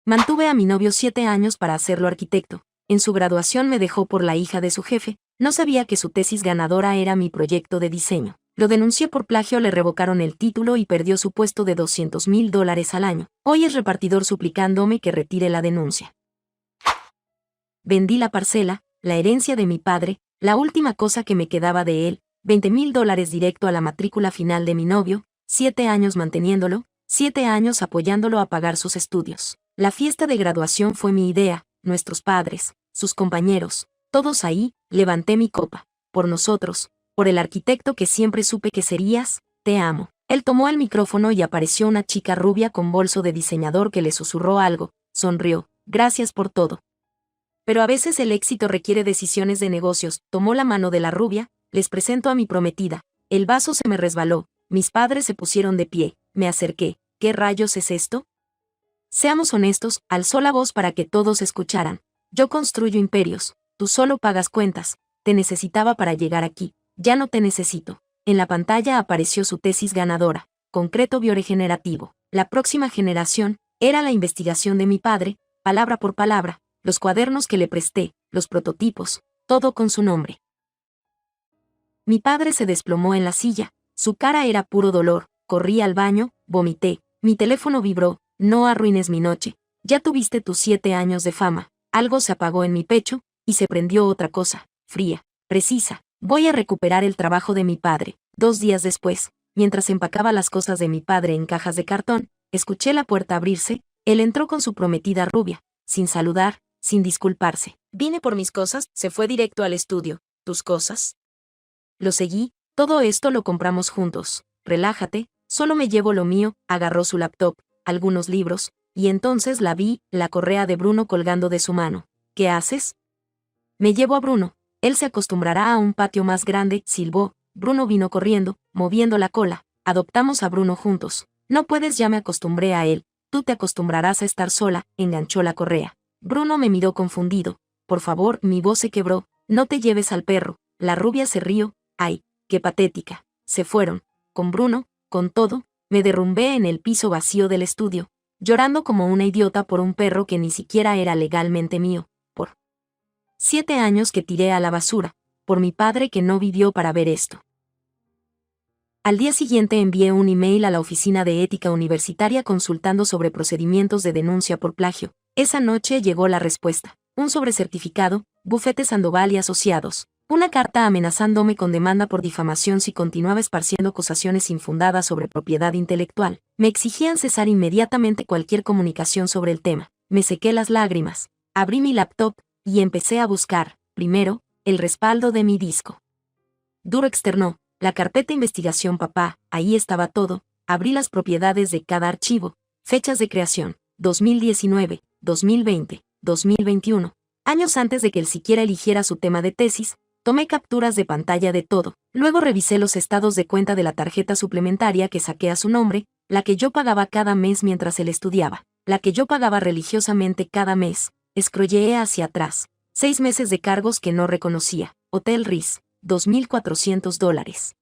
Mantuve a mi novio 7 años para hacerlo arquitecto. En su graduación me dejó por la hija de su jefe. No sabía que su tesis ganadora era mi proyecto de diseño. Lo denuncié por plagio, le revocaron el título y perdió su puesto de $200,000 al año. Hoy es repartidor suplicándome que retire la denuncia. Vendí la parcela, la herencia de mi padre, la última cosa que me quedaba de él, $20,000 directo a la matrícula final de mi novio, 7 años manteniéndolo, 7 años apoyándolo a pagar sus estudios. La fiesta de graduación fue mi idea, nuestros padres, sus compañeros, todos ahí. Levanté mi copa. Por nosotros, por el arquitecto que siempre supe que serías, te amo. Él tomó el micrófono y apareció una chica rubia con bolso de diseñador que le susurró algo, sonrió, gracias por todo. Pero a veces el éxito requiere decisiones de negocios. Tomó la mano de la rubia, les presento a mi prometida. El vaso se me resbaló, mis padres se pusieron de pie, me acerqué. ¿Qué rayos es esto? Seamos honestos, alzó la voz para que todos escucharan. Yo construyo imperios, tú solo pagas cuentas, te necesitaba para llegar aquí, ya no te necesito. En la pantalla apareció su tesis ganadora, concreto bioregenerativo. La próxima generación era la investigación de mi padre, palabra por palabra, los cuadernos que le presté, los prototipos, todo con su nombre. Mi padre se desplomó en la silla, su cara era puro dolor, corrí al baño, vomité, mi teléfono vibró, no arruines mi noche, ya tuviste tus 7 años de fama, algo se apagó en mi pecho, y se prendió otra cosa, fría, precisa, voy a recuperar el trabajo de mi padre. 2 días después, mientras empacaba las cosas de mi padre en cajas de cartón, escuché la puerta abrirse, él entró con su prometida rubia, sin saludar, sin disculparse. Vine por mis cosas, se fue directo al estudio. ¿Tus cosas? Lo seguí, todo esto lo compramos juntos. Relájate, solo me llevo lo mío. Agarró su laptop, algunos libros, y entonces la vi, la correa de Bruno colgando de su mano. ¿Qué haces? Me llevo a Bruno, él se acostumbrará a un patio más grande, silbó. Bruno vino corriendo, moviendo la cola. Adoptamos a Bruno juntos. No puedes, ya me acostumbré a él, tú te acostumbrarás a estar sola, enganchó la correa. Bruno me miró confundido. Por favor, mi voz se quebró, no te lleves al perro. La rubia se rió. Ay, qué patética. Se fueron. Con Bruno, con todo, me derrumbé en el piso vacío del estudio, llorando como una idiota por un perro que ni siquiera era legalmente mío, por 7 años que tiré a la basura, por mi padre que no vivió para ver esto. Al día siguiente envié un email a la Oficina de Ética Universitaria consultando sobre procedimientos de denuncia por plagio. Esa noche llegó la respuesta. Un sobrecertificado, Bufete Sandoval y Asociados. Una carta amenazándome con demanda por difamación si continuaba esparciendo acusaciones infundadas sobre propiedad intelectual. Me exigían cesar inmediatamente cualquier comunicación sobre el tema. Me sequé las lágrimas. Abrí mi laptop y empecé a buscar, primero, el respaldo de mi disco. Duro externó. La carpeta investigación papá, ahí estaba todo. Abrí las propiedades de cada archivo. Fechas de creación, 2019, 2020, 2021. Años antes de que él siquiera eligiera su tema de tesis, tomé capturas de pantalla de todo. Luego revisé los estados de cuenta de la tarjeta suplementaria que saqué a su nombre, la que yo pagaba cada mes mientras él estudiaba, la que yo pagaba religiosamente cada mes. Scrolleé hacia atrás. 6 meses de cargos que no reconocía. Hotel Riz, $2,400.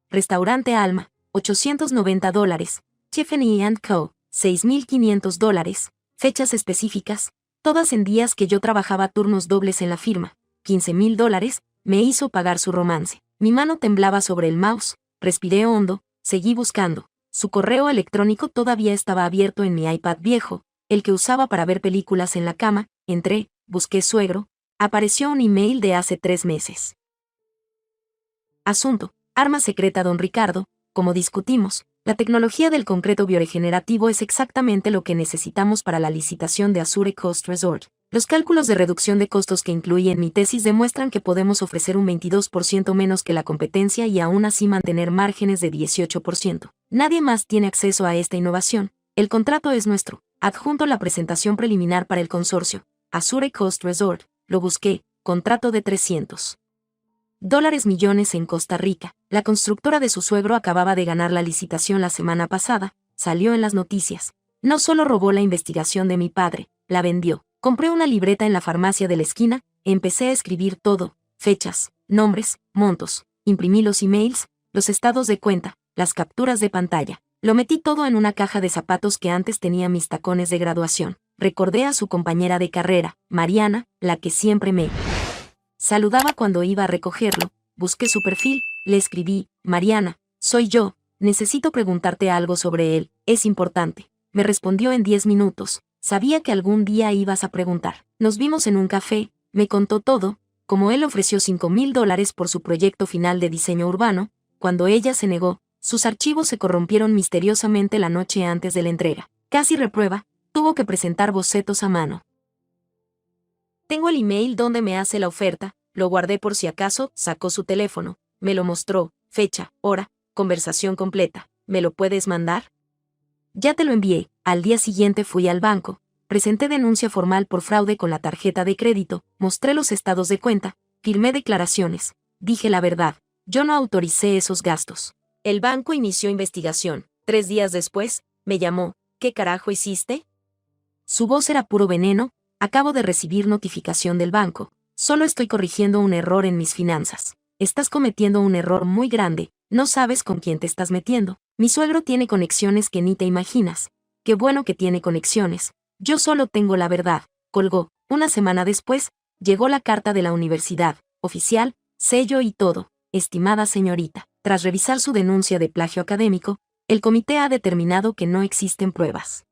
Restaurante Alma, $890. Tiffany & Co., $6,500. Fechas específicas, todas en días que yo trabajaba turnos dobles en la firma. $15,000, me hizo pagar su romance. Mi mano temblaba sobre el mouse, respiré hondo, seguí buscando. Su correo electrónico todavía estaba abierto en mi iPad viejo, el que usaba para ver películas en la cama. Entré, busqué suegro, apareció un email de hace 3 meses. Asunto: arma secreta don Ricardo, como discutimos, la tecnología del concreto bioregenerativo es exactamente lo que necesitamos para la licitación de Azure Coast Resort. Los cálculos de reducción de costos que incluí en mi tesis demuestran que podemos ofrecer un 22% menos que la competencia y aún así mantener márgenes de 18%. Nadie más tiene acceso a esta innovación. El contrato es nuestro. Adjunto la presentación preliminar para el consorcio. Azure Coast Resort. Lo busqué. Contrato de $300 millones en Costa Rica. La constructora de su suegro acababa de ganar la licitación la semana pasada. Salió en las noticias. No solo robó la investigación de mi padre, la vendió. Compré una libreta en la farmacia de la esquina, empecé a escribir todo, fechas, nombres, montos, imprimí los emails, los estados de cuenta, las capturas de pantalla. Lo metí todo en una caja de zapatos que antes tenía mis tacones de graduación. recordé a su compañera de carrera, Mariana, la que siempre me saludaba cuando iba a recogerlo. Busqué su perfil, le escribí: Mariana, soy yo, necesito preguntarte algo sobre él, es importante. Me respondió en 10 minutos, sabía que algún día ibas a preguntar. Nos vimos en un café, me contó todo, como él ofreció $5,000 por su proyecto final de diseño urbano. Cuando ella se negó, sus archivos se corrompieron misteriosamente la noche antes de la entrega. Casi reprueba, tuvo que presentar bocetos a mano. Tengo el email donde me hace la oferta, lo guardé por si acaso. Sacó su teléfono, me lo mostró, fecha, hora, conversación completa. ¿Me lo puedes mandar? Ya te lo envié. Al día siguiente fui al banco, presenté denuncia formal por fraude con la tarjeta de crédito, mostré los estados de cuenta, firmé declaraciones, dije la verdad, yo no autoricé esos gastos. El banco inició investigación. 3 días después, me llamó: ¿qué carajo hiciste? Su voz era puro veneno: acabo de recibir notificación del banco, solo estoy corrigiendo un error en mis finanzas. Estás cometiendo un error muy grande, no sabes con quién te estás metiendo. Mi suegro tiene conexiones que ni te imaginas. Qué bueno que tiene conexiones. Yo solo tengo la verdad. Colgó. Una semana después, llegó la carta de la universidad, oficial, sello y todo. Estimada señorita, tras revisar su denuncia de plagio académico, el comité ha determinado que no existen pruebas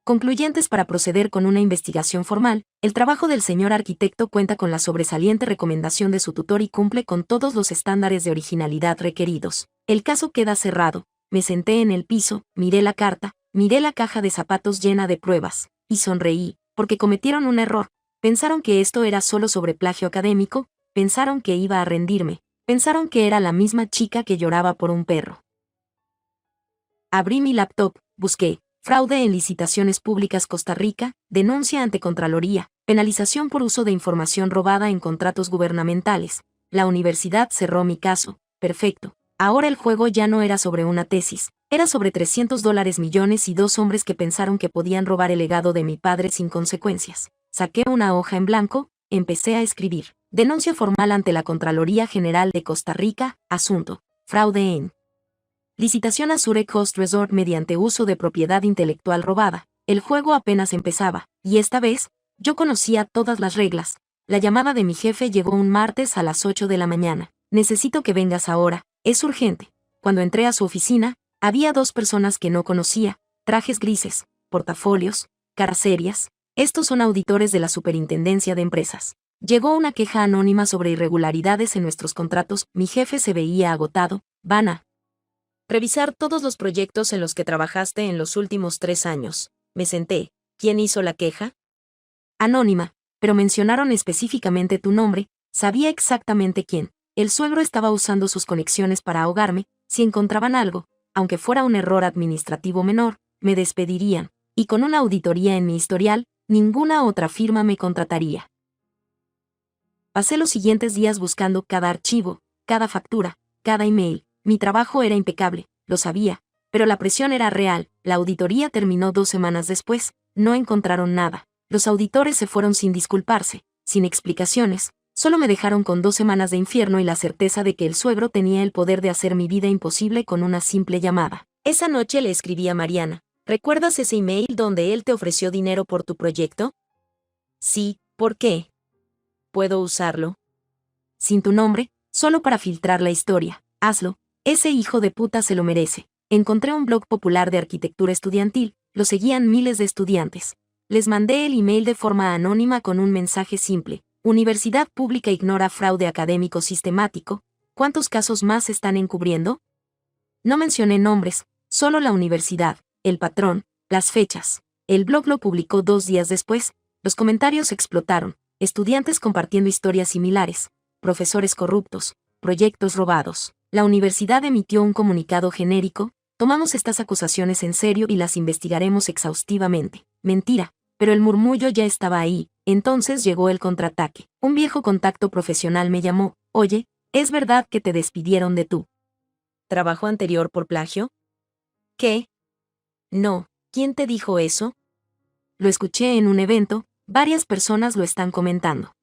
concluyentes para proceder con una investigación formal. El trabajo del señor arquitecto cuenta con la sobresaliente recomendación de su tutor y cumple con todos los estándares de originalidad requeridos. El caso queda cerrado. Me senté en el piso, miré la carta, miré la caja de zapatos llena de pruebas, y sonreí, porque cometieron un error. Pensaron que esto era solo sobre plagio académico, pensaron que iba a rendirme, pensaron que era la misma chica que lloraba por un perro. Abrí mi laptop, busqué: fraude en licitaciones públicas Costa Rica, denuncia ante Contraloría, penalización por uso de información robada en contratos gubernamentales. La universidad cerró mi caso. Perfecto. Ahora el juego ya no era sobre una tesis, era sobre $300 millones y 2 hombres que pensaron que podían robar el legado de mi padre sin consecuencias. Saqué una hoja en blanco, empecé a escribir: denuncia formal ante la Contraloría General de Costa Rica, asunto: fraude en licitación Azure Coast Resort mediante uso de propiedad intelectual robada. El juego apenas empezaba, y esta vez, yo conocía todas las reglas. La llamada de mi jefe llegó un martes a las 8 de la mañana. Necesito que vengas ahora, es urgente. Cuando entré a su oficina, había 2 personas que no conocía, trajes grises, portafolios, caras serias. Estos son auditores de la Superintendencia de Empresas. Llegó una queja anónima sobre irregularidades en nuestros contratos. Mi jefe se veía agotado. Van a revisar todos los proyectos en los que trabajaste en los últimos 3 años. Me senté. ¿Quién hizo la queja? Anónima, pero mencionaron específicamente tu nombre. Sabía exactamente quién. El suegro estaba usando sus conexiones para ahogarme. Si encontraban algo, aunque fuera un error administrativo menor, me despedirían, y con una auditoría en mi historial, ninguna otra firma me contrataría. Pasé los siguientes días buscando cada archivo, cada factura, cada email. Mi trabajo era impecable, lo sabía, pero la presión era real. La auditoría terminó 2 semanas después, no encontraron nada. Los auditores se fueron sin disculparse, sin explicaciones, solo me dejaron con 2 semanas de infierno y la certeza de que el suegro tenía el poder de hacer mi vida imposible con una simple llamada. Esa noche le escribí a Mariana: ¿recuerdas ese email donde él te ofreció dinero por tu proyecto? Sí, ¿por qué? ¿Puedo usarlo? Sin tu nombre, solo para filtrar la historia. Hazlo. Ese hijo de puta se lo merece. Encontré un blog popular de arquitectura estudiantil, lo seguían miles de estudiantes. Les mandé el email de forma anónima con un mensaje simple: Universidad Pública ignora fraude académico sistemático. ¿Cuántos casos más están encubriendo? No mencioné nombres, solo la universidad, el patrón, las fechas. El blog lo publicó 2 días después. Los comentarios explotaron: estudiantes compartiendo historias similares, profesores corruptos, proyectos robados. La universidad emitió un comunicado genérico: tomamos estas acusaciones en serio y las investigaremos exhaustivamente. Mentira, pero el murmullo ya estaba ahí. Entonces llegó el contraataque. Un viejo contacto profesional me llamó: oye, ¿es verdad que te despidieron de tu trabajo anterior por plagio? ¿Qué? No, ¿quién te dijo eso? Lo escuché en un evento, varias personas lo están comentando.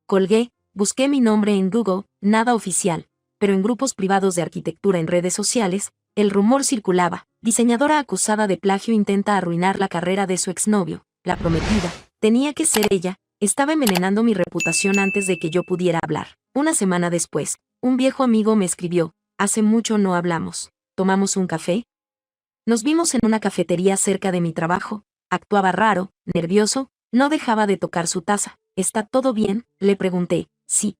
Colgué, busqué mi nombre en Google, nada oficial, pero en grupos privados de arquitectura en redes sociales, el rumor circulaba: Diseñadora acusada de plagio intenta arruinar la carrera de su exnovio. La prometida. Tenía que ser ella. Estaba envenenando mi reputación antes de que yo pudiera hablar. Una semana después, un viejo amigo me escribió. Hace mucho no hablamos. ¿Tomamos un café? Nos vimos en una cafetería cerca de mi trabajo. Actuaba raro, nervioso, no dejaba de tocar su taza. ¿Está todo bien?, le pregunté. Sí,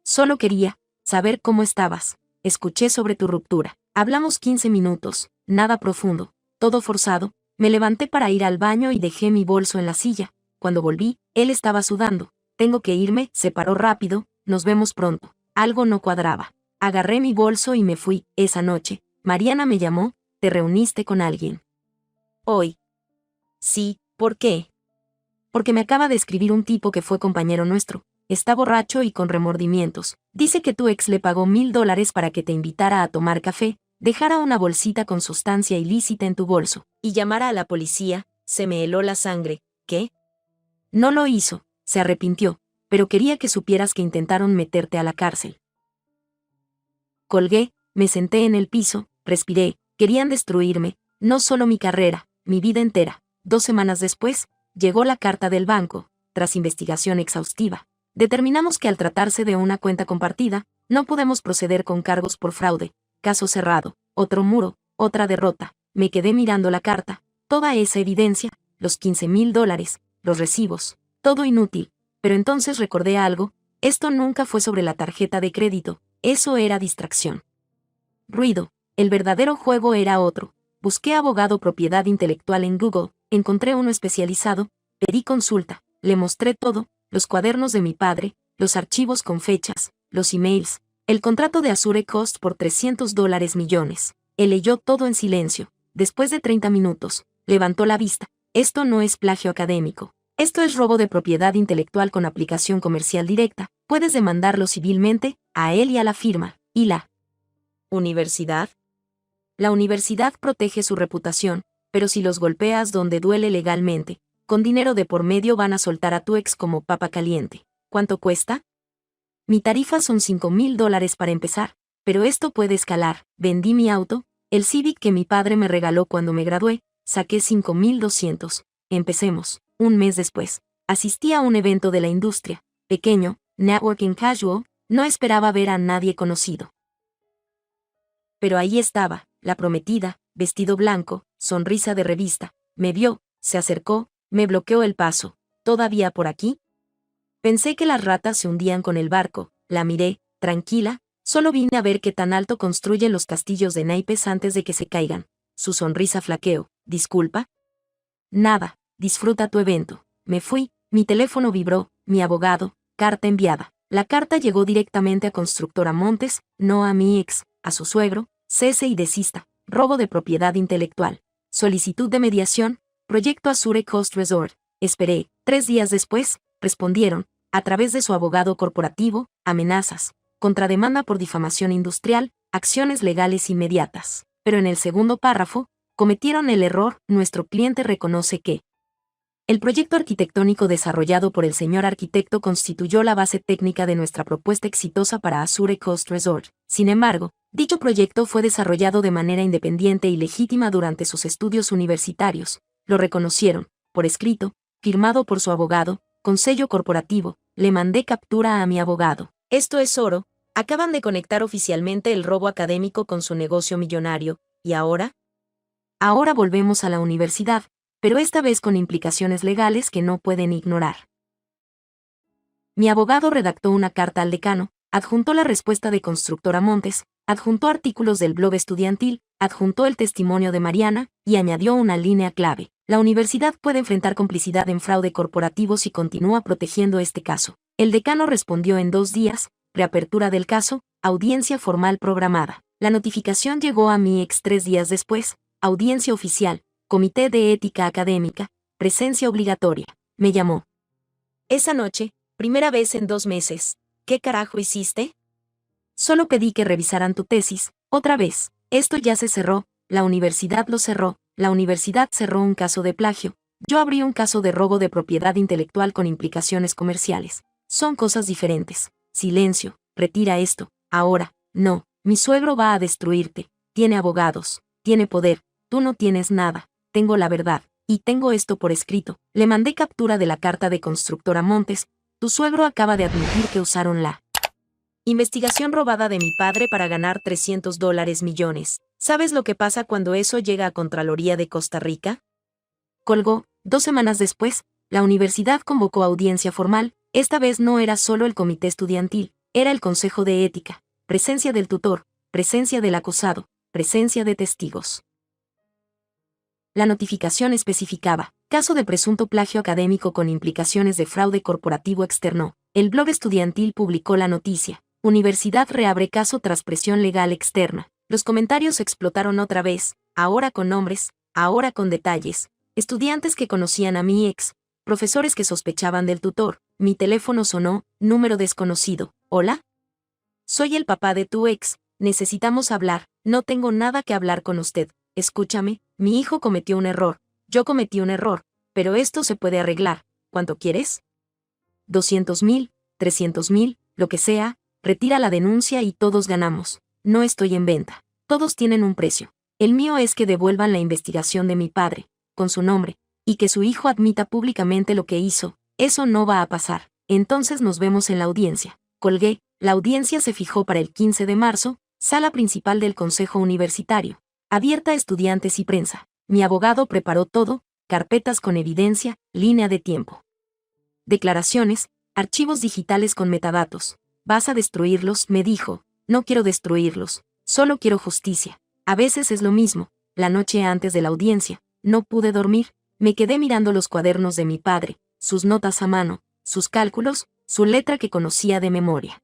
solo quería saber cómo estabas. Escuché sobre tu ruptura. Hablamos 15 minutos, nada profundo, todo forzado. Me levanté para ir al baño y dejé mi bolso en la silla. Cuando volví, él estaba sudando. Tengo que irme, se paró rápido, nos vemos pronto. Algo no cuadraba. Agarré mi bolso y me fui. Esa noche, Mariana me llamó. ¿Te reuniste con alguien hoy? Sí, ¿por qué? Porque me acaba de escribir un tipo que fue compañero nuestro. Está borracho y con remordimientos. Dice que tu ex le pagó $1000 para que te invitara a tomar café, dejara una bolsita con sustancia ilícita en tu bolso, y llamara a la policía. Se me heló la sangre. ¿Qué? No lo hizo, se arrepintió, pero quería que supieras que intentaron meterte a la cárcel. Colgué, me senté en el piso, respiré. Querían destruirme, no solo mi carrera, mi vida entera. 2 semanas después, llegó la carta del banco. Tras investigación exhaustiva, determinamos que al tratarse de una cuenta compartida, no podemos proceder con cargos por fraude. Caso cerrado. Otro muro, otra derrota. Me quedé mirando la carta, toda esa evidencia, los $15,000, los recibos, todo inútil. Pero entonces recordé algo. Esto nunca fue sobre la tarjeta de crédito, eso era distracción. Ruido. El verdadero juego era otro. Busqué abogado propiedad intelectual en Google, encontré uno especializado, pedí consulta, le mostré todo, los cuadernos de mi padre, los archivos con fechas, los emails, el contrato de Azure Cost por $300 millones. Él leyó todo en silencio. Después de 30 minutos, levantó la vista. Esto no es plagio académico. Esto es robo de propiedad intelectual con aplicación comercial directa. Puedes demandarlo civilmente, a él y a la firma. ¿Y la universidad? La universidad protege su reputación, pero si los golpeas donde duele legalmente, con dinero de por medio van a soltar a tu ex como papa caliente. ¿Cuánto cuesta? Mi tarifa son $5,000 para empezar, pero esto puede escalar. Vendí mi auto, el Civic que mi padre me regaló cuando me gradué, saqué 5,200. Empecemos. Un mes después, asistí a un evento de la industria, pequeño, networking casual, no esperaba ver a nadie conocido. Pero ahí estaba, la prometida, vestido blanco, sonrisa de revista, me vio, se acercó, me bloqueó el paso. ¿Todavía por aquí? Pensé que las ratas se hundían con el barco, la miré, tranquila, solo vine a ver qué tan alto construyen los castillos de naipes antes de que se caigan. Su sonrisa flaqueó. ¿Disculpa? Nada, disfruta tu evento. Me fui, mi teléfono vibró, mi abogado, carta enviada. La carta llegó directamente a Constructora Montes, no a mi ex, a su suegro. Cese y desista. Robo de propiedad intelectual. Solicitud de mediación. Proyecto Azure Coast Resort. Esperé. 3 días después, respondieron, a través de su abogado corporativo, amenazas, contrademanda por difamación industrial, acciones legales inmediatas. Pero en el segundo párrafo, cometieron el error. Nuestro cliente reconoce que el proyecto arquitectónico desarrollado por el señor arquitecto constituyó la base técnica de nuestra propuesta exitosa para Azure Coast Resort. Sin embargo, dicho proyecto fue desarrollado de manera independiente y legítima durante sus estudios universitarios. Lo reconocieron, por escrito, firmado por su abogado, con sello corporativo. Le mandé captura a mi abogado. Esto es oro. Acaban de conectar oficialmente el robo académico con su negocio millonario. ¿Y ahora? Ahora volvemos a la universidad, pero esta vez con implicaciones legales que no pueden ignorar. Mi abogado redactó una carta al decano, adjuntó la respuesta de Constructora Montes, adjuntó artículos del blog estudiantil, adjuntó el testimonio de Mariana, y añadió una línea clave. La universidad puede enfrentar complicidad en fraude corporativo si continúa protegiendo este caso. El decano respondió en 2 días, reapertura del caso, audiencia formal programada. La notificación llegó a mi ex 3 días después, audiencia oficial, comité de ética académica, presencia obligatoria. Me llamó. Esa noche, primera vez en 2 meses. ¿Qué carajo hiciste? Solo pedí que revisaran tu tesis, otra vez. Esto ya se cerró, la universidad lo cerró, la universidad cerró un caso de plagio. Yo abrí un caso de robo de propiedad intelectual con implicaciones comerciales. Son cosas diferentes. Silencio, retira esto. Ahora, no, mi suegro va a destruirte. Tiene abogados, tiene poder, Tú no tienes nada. Tengo la verdad. Y tengo esto por escrito. Le mandé captura de la carta de Constructora Montes. Tu suegro acaba de admitir que usaron la investigación robada de mi padre para ganar $300 millones. ¿Sabes lo que pasa cuando eso llega a Contraloría de Costa Rica? Colgó. 2 semanas después, la universidad convocó audiencia formal. Esta vez no era solo el comité estudiantil, era el consejo de ética, presencia del tutor, presencia del acusado, presencia de testigos. La notificación especificaba: caso de presunto plagio académico con implicaciones de fraude corporativo externo. El blog estudiantil publicó la noticia: Universidad reabre caso tras presión legal externa. Los comentarios explotaron otra vez, ahora con nombres, ahora con detalles. Estudiantes que conocían a mi ex, profesores que sospechaban del tutor. Mi teléfono sonó, número desconocido. ¿Hola? Soy el papá de tu ex, necesitamos hablar. No tengo nada que hablar con usted. Escúchame, mi hijo cometió un error, yo cometí un error, pero esto se puede arreglar. ¿Cuánto quieres? 200,000, 300,000, lo que sea, retira la denuncia y todos ganamos. No estoy en venta. Todos tienen un precio. El mío es que devuelvan la investigación de mi padre, con su nombre, y que su hijo admita públicamente lo que hizo. Eso no va a pasar. Entonces nos vemos en la audiencia. Colgué. La audiencia se fijó para el 15 de marzo, sala principal del Consejo Universitario. Abierta a estudiantes y prensa. Mi abogado preparó todo, carpetas con evidencia, línea de tiempo. Declaraciones, archivos digitales con metadatos. ¿Vas a destruirlos?, me dijo. No quiero destruirlos, solo quiero justicia. A veces es lo mismo. La noche antes de la audiencia, no pude dormir, me quedé mirando los cuadernos de mi padre, sus notas a mano, sus cálculos, su letra que conocía de memoria.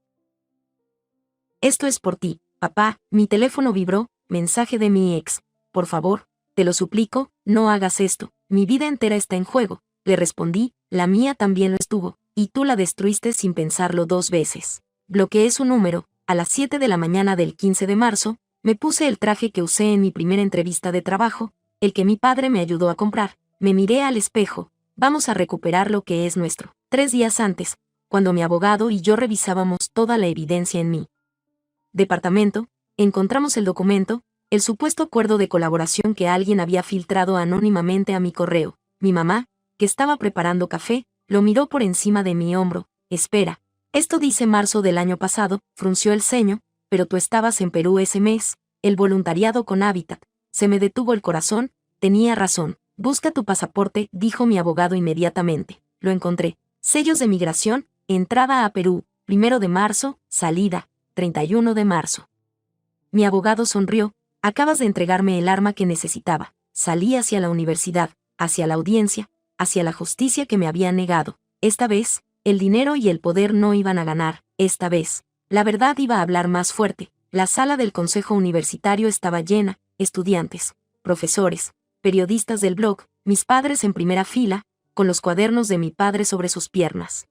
Esto es por ti, papá. Mi teléfono vibró, mensaje de mi ex. Por favor, te lo suplico, no hagas esto. Mi vida entera está en juego. Le respondí, la mía también lo estuvo, y tú la destruiste sin pensarlo 2 veces. Bloqueé su número. A las 7 de la mañana del 15 de marzo, me puse el traje que usé en mi primera entrevista de trabajo, el que mi padre me ayudó a comprar. Me miré al espejo. Vamos a recuperar lo que es nuestro. 3 días antes, cuando mi abogado y yo revisábamos toda la evidencia en mi departamento, encontramos el documento, el supuesto acuerdo de colaboración que alguien había filtrado anónimamente a mi correo. Mi mamá, que estaba preparando café, lo miró por encima de mi hombro. Espera, esto dice marzo del año pasado, frunció el ceño, pero tú estabas en Perú ese mes, el voluntariado con Hábitat. Se me detuvo el corazón, tenía razón. Busca tu pasaporte, dijo mi abogado inmediatamente. Lo encontré. Sellos de migración, entrada a Perú, 1 de marzo, salida, 31 de marzo. Mi abogado sonrió. Acabas de entregarme el arma que necesitaba. Salí hacia la universidad, hacia la audiencia, hacia la justicia que me había negado. Esta vez, el dinero y el poder no iban a ganar. Esta vez, la verdad iba a hablar más fuerte. La sala del Consejo Universitario estaba llena, estudiantes, profesores, periodistas del blog, mis padres en primera fila, con los cuadernos de mi padre sobre sus piernas.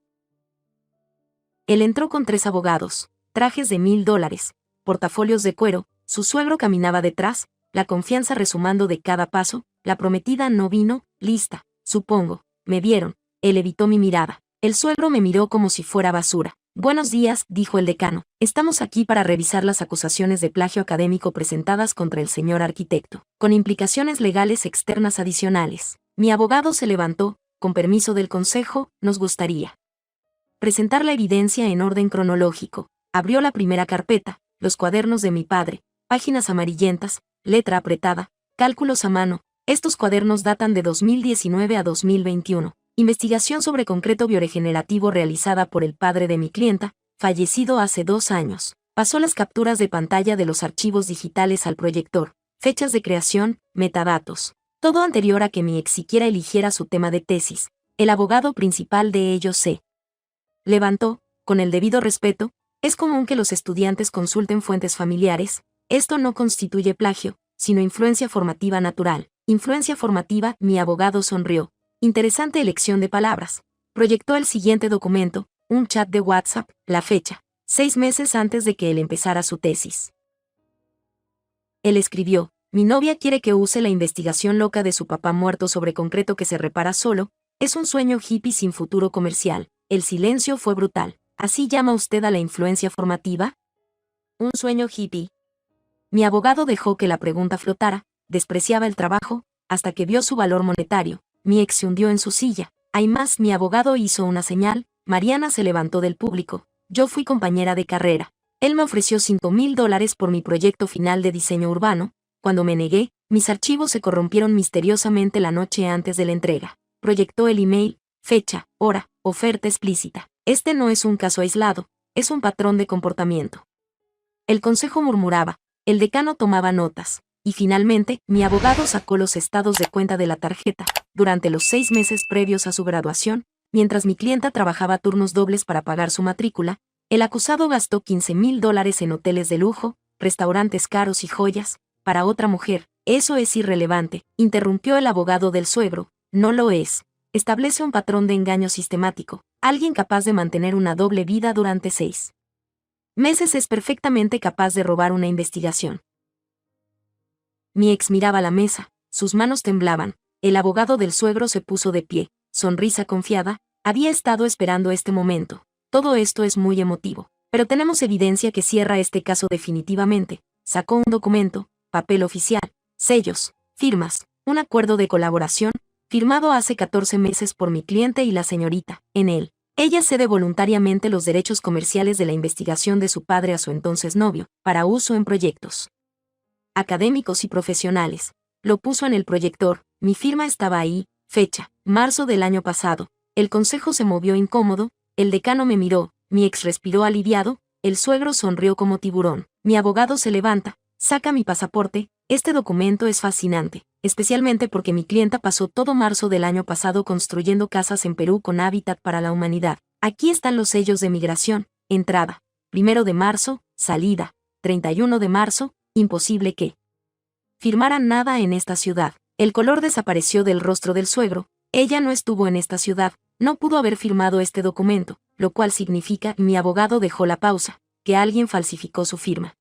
Él entró con 3 abogados, trajes de $1,000, portafolios de cuero, su suegro caminaba detrás, la confianza resumando de cada paso. La prometida no vino, lista, supongo. Me vieron, él evitó mi mirada. El suegro me miró como si fuera basura. Buenos días, dijo el decano. Estamos aquí para revisar las acusaciones de plagio académico presentadas contra el señor arquitecto, con implicaciones legales externas adicionales. Mi abogado se levantó. Con permiso del consejo, nos gustaría presentar la evidencia en orden cronológico. Abrió la primera carpeta, los cuadernos de mi padre, páginas amarillentas, letra apretada, cálculos a mano. Estos cuadernos datan de 2019 a 2021. Investigación sobre concreto bioregenerativo realizada por el padre de mi clienta, fallecido hace 2 años. Pasó las capturas de pantalla de los archivos digitales al proyector. Fechas de creación, metadatos. Todo anterior a que mi ex siquiera eligiera su tema de tesis. El abogado principal de ellos se levantó, con el debido respeto. Es común que los estudiantes consulten fuentes familiares. Esto no constituye plagio, sino influencia formativa natural. Influencia formativa, mi abogado sonrió. Interesante elección de palabras. Proyectó el siguiente documento, un chat de WhatsApp, la fecha, 6 meses antes de que él empezara su tesis. Él escribió: mi novia quiere que use la investigación loca de su papá muerto sobre concreto que se repara solo. Es un sueño hippie sin futuro comercial. El silencio fue brutal. ¿Así llama usted a la influencia formativa? ¿Un sueño hippie? Mi abogado dejó que la pregunta flotara. despreciaba el trabajo, hasta que vio su valor monetario. Mi ex se hundió en su silla. Hay más, mi abogado hizo una señal, Mariana se levantó del público. Yo fui compañera de carrera. Él me ofreció $5,000 por mi proyecto final de diseño urbano. Cuando me negué, mis archivos se corrompieron misteriosamente la noche antes de la entrega. Proyectó el email, fecha, hora, oferta explícita. Este no es un caso aislado, es un patrón de comportamiento. El consejo murmuraba, el decano tomaba notas, y finalmente, mi abogado sacó los estados de cuenta de la tarjeta. Durante los 6 meses previos a su graduación, mientras mi clienta trabajaba turnos dobles para pagar su matrícula, el acusado gastó $15,000 en hoteles de lujo, restaurantes caros y joyas, para otra mujer. Eso es irrelevante, interrumpió el abogado del suegro. No lo es. Establece un patrón de engaño sistemático. Alguien capaz de mantener una doble vida durante 6 meses es perfectamente capaz de robar una investigación. Mi ex miraba la mesa, sus manos temblaban. El abogado del suegro se puso de pie, sonrisa confiada. Había estado esperando este momento. Todo esto es muy emotivo, pero tenemos evidencia que cierra este caso definitivamente. Sacó un documento, papel oficial, sellos, firmas, un acuerdo de colaboración, firmado hace 14 meses por mi cliente y la señorita. En él, ella cede voluntariamente los derechos comerciales de la investigación de su padre a su entonces novio, para uso en proyectos académicos y profesionales. Lo puso en el proyector, mi firma estaba ahí, fecha, marzo del año pasado. El consejo se movió incómodo, el decano me miró, mi ex respiró aliviado, el suegro sonrió como tiburón. Mi abogado se levanta, saca mi pasaporte. Este documento es fascinante, especialmente porque mi clienta pasó todo marzo del año pasado construyendo casas en Perú con hábitat para la humanidad. Aquí están los sellos de migración, entrada, 1 de marzo, salida, 31 de marzo, imposible que firmaran nada en esta ciudad. El color desapareció del rostro del suegro, ella no estuvo en esta ciudad, no pudo haber firmado este documento, lo cual significa, mi abogado dejó la pausa, que alguien falsificó su firma.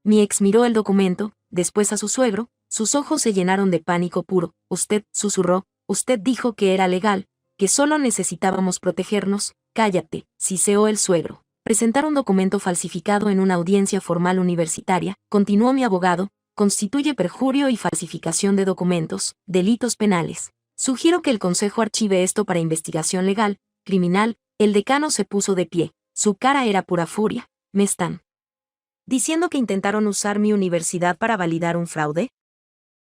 Mi ex miró el documento, después a su suegro, sus ojos se llenaron de pánico puro. Usted, susurró, usted dijo que era legal, que solo necesitábamos protegernos. Cállate, siseó el suegro. Presentar un documento falsificado en una audiencia formal universitaria, continuó mi abogado, constituye perjurio y falsificación de documentos, delitos penales. Sugiero que el consejo archive esto para investigación legal, criminal. El decano se puso de pie, su cara era pura furia. ¿Me están diciendo que intentaron usar mi universidad para validar un fraude?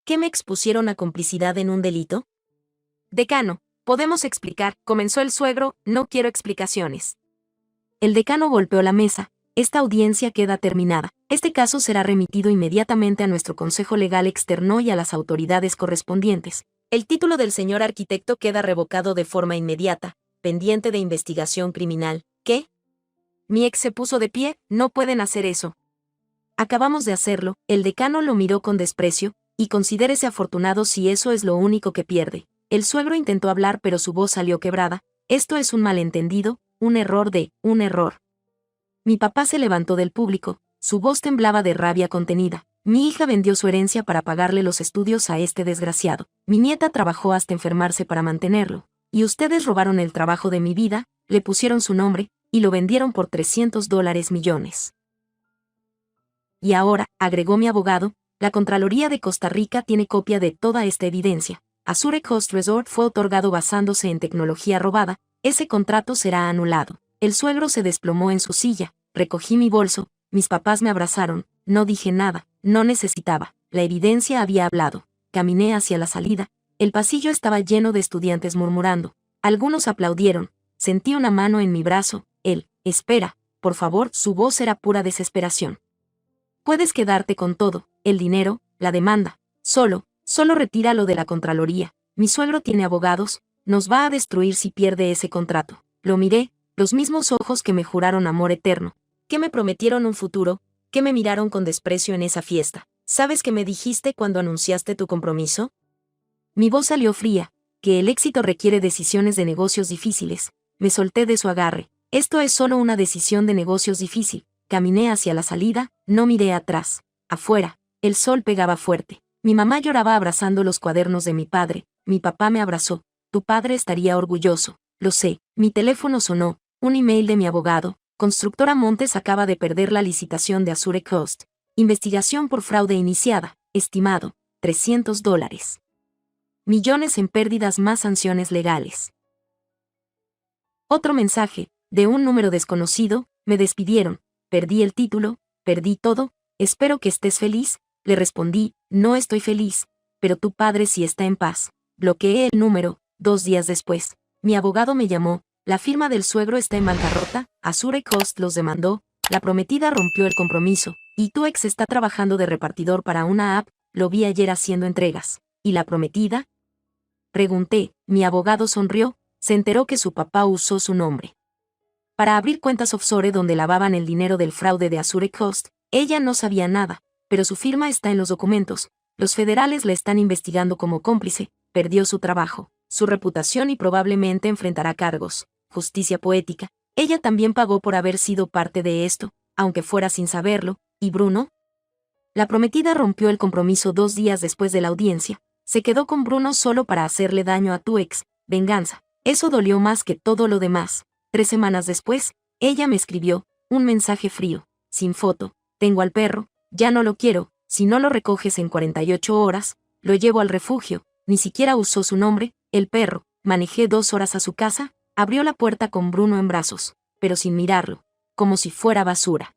¿Que me expusieron a complicidad en un delito? Decano, podemos explicar, comenzó el suegro, no quiero explicaciones. El decano golpeó la mesa, esta audiencia queda terminada. Este caso será remitido inmediatamente a nuestro Consejo Legal Externo y a las autoridades correspondientes. El título del señor arquitecto queda revocado de forma inmediata, pendiente de investigación criminal. ¿Qué? Mi ex se puso de pie, no pueden hacer eso. Acabamos de hacerlo, el decano lo miró con desprecio, y considérese afortunado si eso es lo único que pierde. El suegro intentó hablar pero su voz salió quebrada. Esto es un malentendido, un error. Mi papá se levantó del público, su voz temblaba de rabia contenida. Mi hija vendió su herencia para pagarle los estudios a este desgraciado. Mi nieta trabajó hasta enfermarse para mantenerlo. Y ustedes robaron el trabajo de mi vida, le pusieron su nombre, y lo vendieron por $300 millones. Y ahora, agregó mi abogado, la Contraloría de Costa Rica tiene copia de toda esta evidencia. Azure Coast Resort fue otorgado basándose en tecnología robada, ese contrato será anulado. El suegro se desplomó en su silla, recogí mi bolso, mis papás me abrazaron, no dije nada, no necesitaba, la evidencia había hablado. Caminé hacia la salida, el pasillo estaba lleno de estudiantes murmurando. Algunos aplaudieron, sentí una mano en mi brazo, espera, por favor, su voz era pura desesperación. Puedes quedarte con todo, el dinero, la demanda, solo retíralo de la Contraloría. Mi suegro tiene abogados, nos va a destruir si pierde ese contrato. Lo miré, los mismos ojos que me juraron amor eterno, que me prometieron un futuro, que me miraron con desprecio en esa fiesta. ¿Sabes qué me dijiste cuando anunciaste tu compromiso? Mi voz salió fría, que el éxito requiere decisiones de negocios difíciles. Me solté de su agarre. Esto es solo una decisión de negocios difícil. Caminé hacia la salida, no miré atrás. Afuera, el sol pegaba fuerte. Mi mamá lloraba abrazando los cuadernos de mi padre. Mi papá me abrazó. Tu padre estaría orgulloso. Lo sé. Mi teléfono sonó. Un email de mi abogado. Constructora Montes acaba de perder la licitación de Azure Coast. Investigación por fraude iniciada. estimado, $300. Millones en pérdidas más sanciones legales. Otro mensaje, de un número desconocido, me despidieron, perdí el título, perdí todo, espero que estés feliz, le respondí, no estoy feliz, pero tu padre sí está en paz. Bloqueé el número, 2 días después, mi abogado me llamó, la firma del suegro está en bancarrota, Azure Coast los demandó, la prometida rompió el compromiso, y tu ex está trabajando de repartidor para una app, lo vi ayer haciendo entregas. ¿Y la prometida? Pregunté, mi abogado sonrió, se enteró que su papá usó su nombre para abrir cuentas offshore donde lavaban el dinero del fraude de Azure Coast. Ella no sabía nada, pero su firma está en los documentos. Los federales la están investigando como cómplice, perdió su trabajo, su reputación y probablemente enfrentará cargos. Justicia poética. Ella también pagó por haber sido parte de esto, aunque fuera sin saberlo. ¿Y Bruno? La prometida rompió el compromiso 2 días después de la audiencia. Se quedó con Bruno solo para hacerle daño a tu ex. Venganza. Eso dolió más que todo lo demás. 3 semanas después, ella me escribió un mensaje frío, sin foto. Tengo al perro, ya no lo quiero, si no lo recoges en 48 horas, lo llevo al refugio. Ni siquiera usó su nombre, el perro. Manejé 2 horas a su casa, abrió la puerta con Bruno en brazos, pero sin mirarlo, como si fuera basura.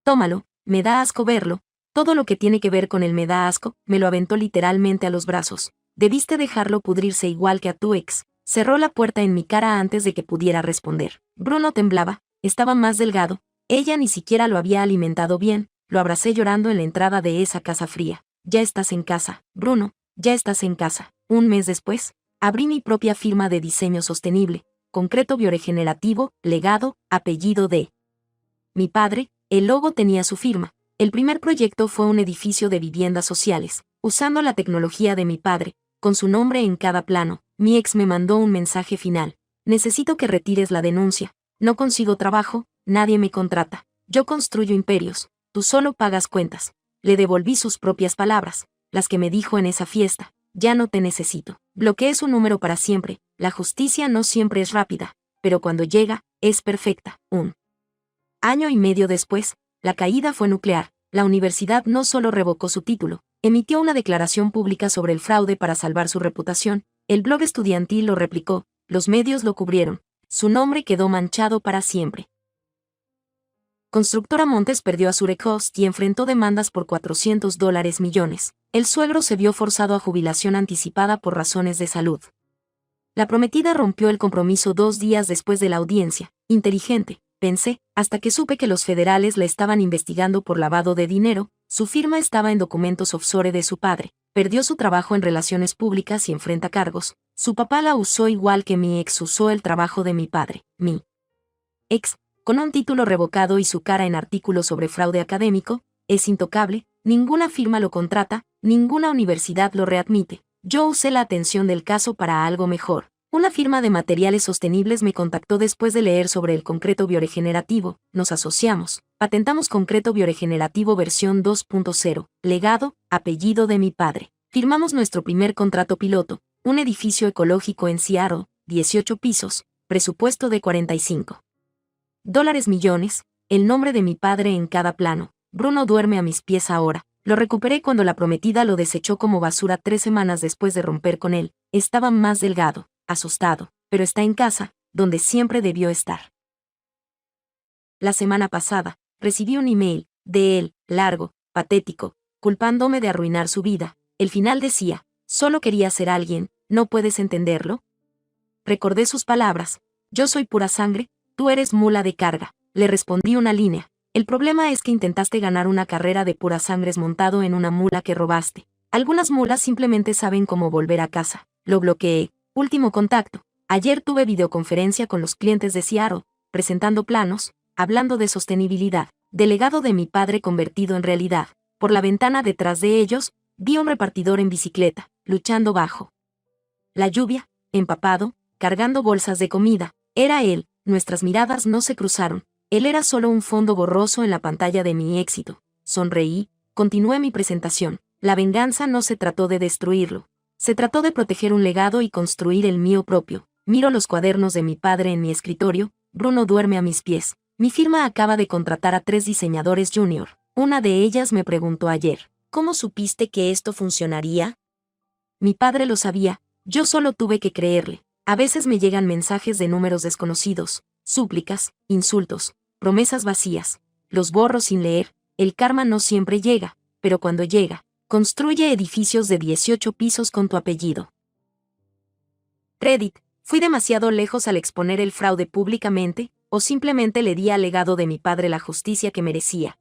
Tómalo, me da asco verlo, todo lo que tiene que ver con él me da asco, me lo aventó literalmente a los brazos. Debiste dejarlo pudrirse igual que a tu ex. Cerró la puerta en mi cara antes de que pudiera responder. Bruno temblaba, estaba más delgado, ella ni siquiera lo había alimentado bien, lo abracé llorando en la entrada de esa casa fría. Ya estás en casa, Bruno, ya estás en casa. Un mes después, abrí mi propia firma de diseño sostenible, concreto bioregenerativo, legado, apellido de mi padre. El logo tenía su firma. El primer proyecto fue un edificio de viviendas sociales, usando la tecnología de mi padre, con su nombre en cada plano. Mi ex me mandó un mensaje final. Necesito que retires la denuncia. No consigo trabajo, nadie me contrata. Yo construyo imperios, tú solo pagas cuentas. Le devolví sus propias palabras, las que me dijo en esa fiesta. Ya no te necesito. Bloqueé su número para siempre. La justicia no siempre es rápida, pero cuando llega, es perfecta. 1 año y medio después, la caída fue nuclear. La universidad no solo revocó su título, emitió una declaración pública sobre el fraude para salvar su reputación. El blog estudiantil lo replicó, los medios lo cubrieron, su nombre quedó manchado para siempre. Constructora Montes perdió a Azure Coast y enfrentó demandas por $400 millones. El suegro se vio forzado a jubilación anticipada por razones de salud. La prometida rompió el compromiso 2 días después de la audiencia. Inteligente, pensé, hasta que supe que los federales la estaban investigando por lavado de dinero. Su firma estaba en documentos offshore de su padre. Perdió su trabajo en relaciones públicas y enfrenta cargos. Su papá la usó igual que mi ex usó el trabajo de mi padre. Mi ex, con un título revocado y su cara en artículos sobre fraude académico, es intocable, ninguna firma lo contrata, ninguna universidad lo readmite. Yo usé la atención del caso para algo mejor. Una firma de materiales sostenibles me contactó después de leer sobre el concreto bioregenerativo. Nos asociamos. Patentamos concreto bioregenerativo versión 2.0. Legado, apellido de mi padre. Firmamos nuestro primer contrato piloto. Un edificio ecológico en Seattle, 18 pisos, presupuesto de $45 millones, el nombre de mi padre en cada plano. Bruno duerme a mis pies ahora. Lo recuperé cuando la prometida lo desechó como basura 3 semanas después de romper con él. Estaba más delgado, asustado, pero está en casa, donde siempre debió estar. La semana pasada, recibí un email, de él, largo, patético, culpándome de arruinar su vida. El final decía, solo quería ser alguien, ¿no puedes entenderlo? Recordé sus palabras, yo soy pura sangre, tú eres mula de carga. Le respondí una línea. El problema es que intentaste ganar una carrera de puras sangres montado en una mula que robaste. Algunas mulas simplemente saben cómo volver a casa. Lo bloqueé. Último contacto. Ayer tuve videoconferencia con los clientes de Seattle, presentando planos, hablando de sostenibilidad. Delegado de mi padre convertido en realidad. Por la ventana detrás de ellos, vi un repartidor en bicicleta, luchando bajo la lluvia, empapado, cargando bolsas de comida. Era él. Nuestras miradas no se cruzaron. Él era solo un fondo borroso en la pantalla de mi éxito. Sonreí, continué mi presentación. La venganza no se trató de destruirlo. Se trató de proteger un legado y construir el mío propio. Miro los cuadernos de mi padre en mi escritorio. Bruno duerme a mis pies. Mi firma acaba de contratar a 3 diseñadores junior. Una de ellas me preguntó ayer, ¿Cómo supiste que esto funcionaría? Mi padre lo sabía, yo solo tuve que creerle. A veces me llegan mensajes de números desconocidos, súplicas, insultos, promesas vacías. Los borro sin leer. El karma no siempre llega, pero cuando llega, construye edificios de 18 pisos con tu apellido. Reddit, ¿fui demasiado lejos al exponer el fraude públicamente, o simplemente le di al legado de mi padre la justicia que merecía?